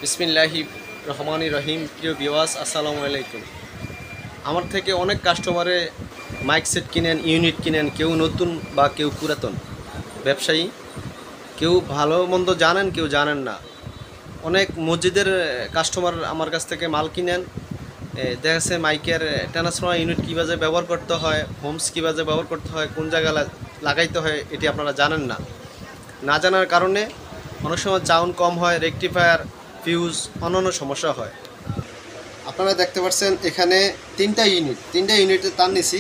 বিসমিল্লাহি রহমানির রহিম। প্রিয় ভিউয়ার্স, আসসালামু আলাইকুম। আমার থেকে অনেক কাস্টমারে মাইক সেট কিনেন, ইউনিট কিনেন, কেউ নতুন বা কেউ পুরাতন ব্যবসায়ী, কেউ ভালো মন্দ জানেন, কেউ জানেন না। অনেক মসজিদের কাস্টমার আমার কাছ থেকে মাল কিনেন, দেখা যাচ্ছে মাইকের ট্রান্সফর্মার ইউনিট কীভাবে ব্যবহার করতে হয়, হোমস কীভাবে ব্যবহার করতে হয়, কোন জায়গায় লাগাইতে হয়, এটি আপনারা জানেন না। না জানার কারণে অনেক সময় সাউন্ড কম হয়, রেকটিফায়ার, ফিউজ, অন্যান্য সমস্যা হয়। আপনারা দেখতে পাচ্ছেন এখানে তিনটা ইউনিটের তার নিছি।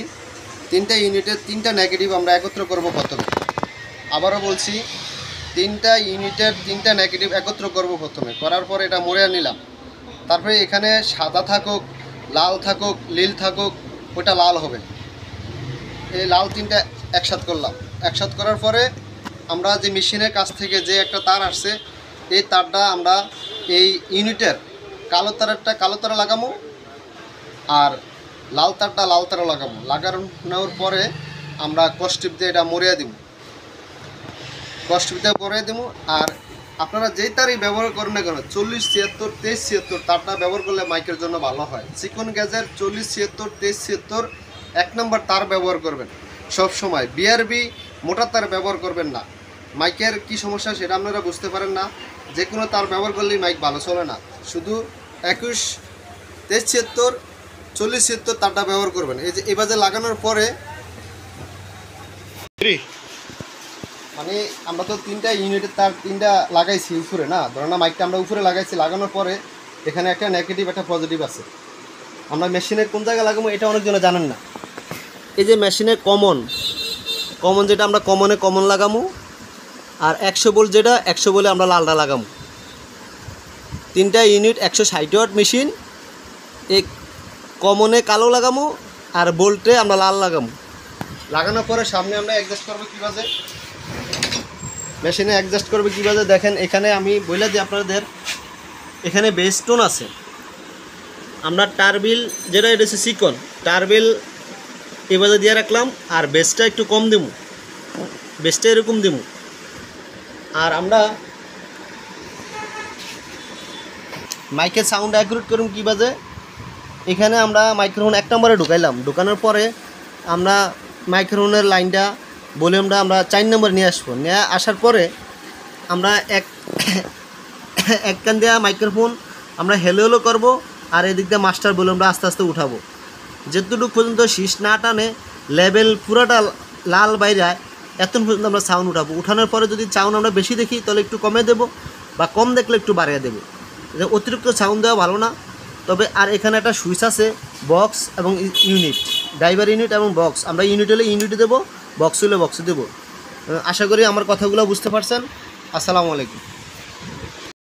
তিনটা ইউনিটের তিনটা নেগেটিভ আমরা একত্র করব প্রথমে। আবারও বলছি, তিনটা ইউনিটের তিনটা নেগেটিভ একত্র করব প্রথমে। করার পর এটা মুড়ে নিলাম। তারপরে এখানে সাদা থাকুক, লাল থাকুক, নীল থাকুক, ওটা লাল হবে। এই লাল তিনটা একসাথ করলাম। একসাথ করার পরে আমরা যে মেশিনের কাছ থেকে যে একটা তার আসছে, এই তারটা আমরা এই ইউনিটের কালো তারা লাগাবো, আর লাল তারা লাগানোর পরে আমরা কস্টিপ দিয়ে এটা মরিয়ে দিব। আর আপনারা যেই তারই ব্যবহার করেন না কেন, 40, 76, 23, 76 তারটা ব্যবহার করলে মাইকের জন্য ভালো হয়। চিকন গ্যাজের 40, 76, 23, 76 এক নম্বর তার ব্যবহার করবেন সব সময়। বিআরবি মোটা তার ব্যবহার করবেন না। মাইকের কি সমস্যা সেটা আপনারা বুঝতে পারেন না। যে কোনো তার ব্যবহার করলেই মাইক ভালো চলে না। শুধু 21, 23, 76, 40, 76 তারটা ব্যবহার করবেন। এই যে এবারে লাগানোর পরে মানে আমরা তো তিনটা ইউনিটের তার তিনটা লাগাইছি উপরে, না ধরেন না, মাইকটা আমরা উপরে লাগাইছি। লাগানোর পরে এখানে একটা নেগেটিভ, একটা পজিটিভ আছে। আমরা মেশিনের কোন জায়গায় লাগাবো এটা অনেকজনে জানেন না। এই যে মেশিনে কমন যেটা আমরা কমন লাগামো, আর 100 ভোল্ট যেটা 100 বলে আমরা লালটা লাগামো। তিনটা ইউনিট 160 ওয়াট মেশিন। এই কমনে কালো লাগামো আর ভোল্টে আমরা লাল লাগামো। লাগানোর পরে সামনে আমরা অ্যাডজাস্ট করবো কীভাবে, মেশিনে অ্যাডজাস্ট করবে কীভাবে দেখেন। এখানে আমি বলে দিই আপনাদের, এখানে বেস টোন আছে। আমরা টারবিল যেটা, এটা হচ্ছে চিকন টারবিল, এবারে দিয়ে রাখলাম। আর বেসটা একটু কম দিব, বেসটা এরকম দিব। আর আমরা মাইকের সাউন্ড অ্যাকুরেট করুন কীভাবে, এখানে আমরা মাইক্রোফোন 1 নম্বরে ঢুকাইলাম। ঢুকানোর পরে আমরা মাইক্রোফোনের লাইনটা ভলিউমটা আমরা 4 নম্বরে নিয়ে আসবো। নিয়ে আসার পরে আমরা এক কান দেওয়া মাইক্রোফোন আমরা হেলো করবো, আর এদিক দিয়ে মাস্টার ভলিউমটা আস্তে আস্তে উঠাবো। যেতটুকু পর্যন্ত শীষ না টানে, লেভেল পুরাটা লাল বাইরে এতক্ষণ পর্যন্ত আমরা সাউন্ড উঠাবো। উঠানোর পরে যদি সাউন্ড আমরা বেশি দেখি তাহলে একটু কমে দেবো, বা কম দেখলে একটু বাড়িয়ে দেবো। অতিরিক্ত সাউন্ড দেওয়া ভালো না। তবে আর এখানে একটা সুইচ আছে, বক্স এবং ইউনিট, ড্রাইভার ইউনিট এবং বক্স। আমরা ইউনিট হলে ইউনিটে দেবো, বক্স হলে বক্সে দেবো। আশা করি আমার কথাগুলো বুঝতে পারছেন। আসসালামু আলাইকুম।